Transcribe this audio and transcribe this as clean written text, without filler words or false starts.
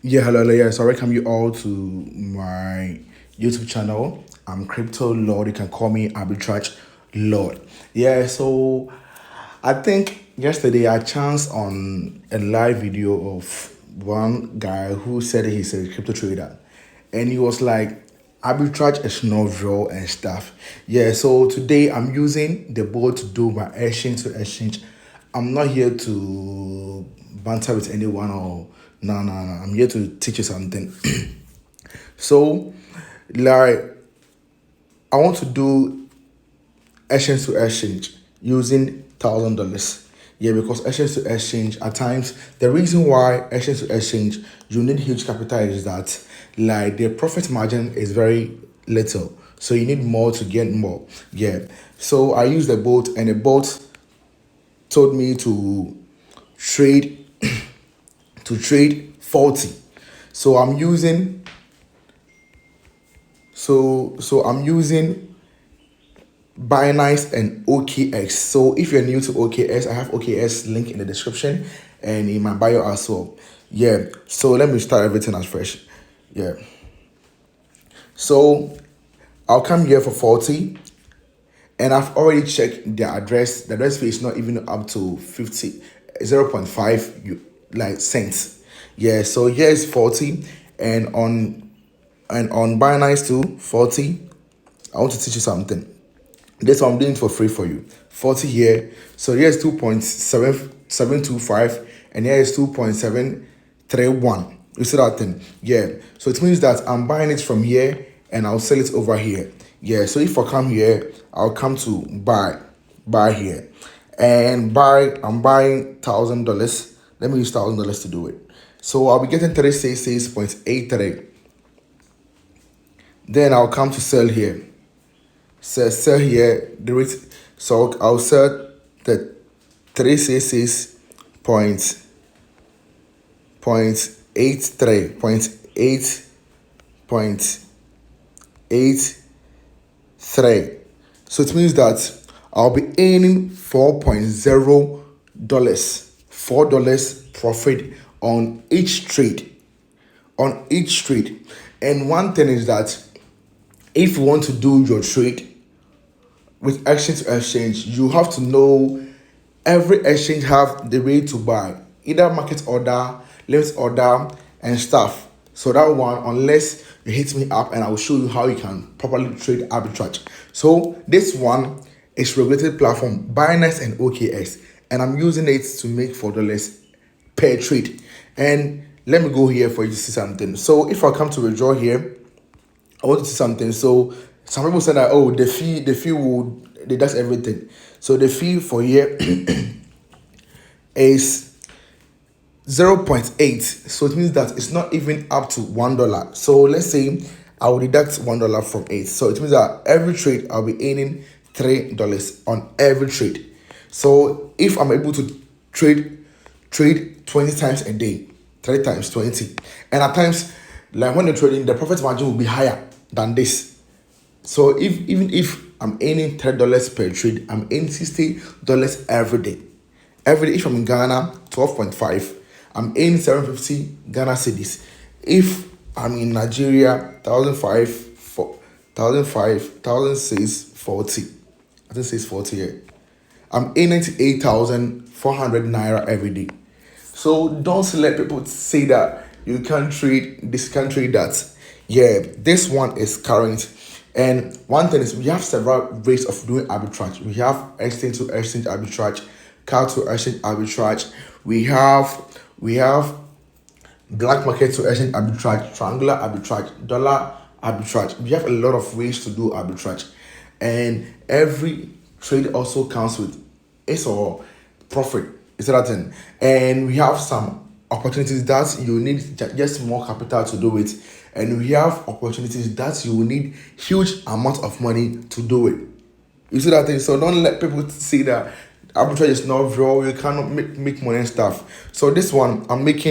Yeah, hello, hello, yeah. So I welcome you all to my YouTube channel. I'm Crypto Lord. You can call me Arbitrage Lord. Yeah, so I think yesterday I chanced on a live video of one guy who said he's a crypto trader. And he was like, arbitrage is not real and stuff. Yeah, so today I'm using the board to do my exchange to exchange. I'm not here to banter with anyone or no. I'm here to teach you something. So, like, I want to do exchange to exchange using $1,000. Yeah, because exchange to exchange at times the reason why exchange to exchange you need huge capital is that like the profit margin is very little, so you need more to get more. Yeah, so I used the bot and the bot told me to trade to trade 40. So I'm using I'm using Binance and OKX. So if you're new to OKX, I have OKX link in the description and in my bio as well. Yeah. So let me start everything as fresh. Yeah. So I'll come here for 40 and I've already checked the address. The address fee is not even up to 50 0.5 like cents. Yeah, so here is 40 and on Binance too 40. I want to teach you something. This one I'm doing it for free for you. 40 here. So here's 2.7725 and here is 2.731. You see that thing? Yeah. So it means that I'm buying it from here and I'll sell it over here. Yeah. So if I come here, I'll come to buy here. And I'm buying $1,000. Let me use $1,000 to do it. So I'll be getting 36.83. Then I'll come to sell here. Sell here the rate. So I'll sell the 366.83 0.83. So it means that I'll be earning $4 profit on each trade. And one thing is that if you want to do your trade with exchange to exchange, you have to know every exchange have the way to buy, either market order, limit order, and stuff. So that one, unless you hit me up and I will show you how you can properly trade arbitrage. So this one is regulated platform Binance and OKX, and I'm using it to make $4 per trade. And let me go here for you to see something. So if I come to withdraw here, I want to see something. So some people say that the fee will deduct everything. So the fee for here is 0.8. So it means that it's not even up to $1. So let's say I will deduct $1 from 8. So it means that every trade I'll be earning $3 on every trade. So if I'm able to trade 20 times a day, 3 times 20, and at times like when you're trading, the profit margin will be higher than this. So even if I'm earning $3 per trade, I'm earning $60 every day. If I'm in Ghana, 12.5, I'm earning 750 Ghana cedis. If I'm in Nigeria, 1,640. I think 640 here. I'm earning 8,400 naira every day. So don't let people say that you can't trade this, can't trade that. Yeah, this one is current. And one thing is we have several ways of doing arbitrage. We have exchange to exchange arbitrage, car to exchange arbitrage. We have black market to exchange arbitrage, triangular arbitrage, dollar arbitrage. We have a lot of ways to do arbitrage. And every trade also counts with its or profit. Is that thing? And we have some opportunities that you need just more capital to do it, and we have opportunities that you will need huge amount of money to do it. You see that thing? So don't let people say that arbitrage is not real, you cannot make money and stuff. So this one I'm making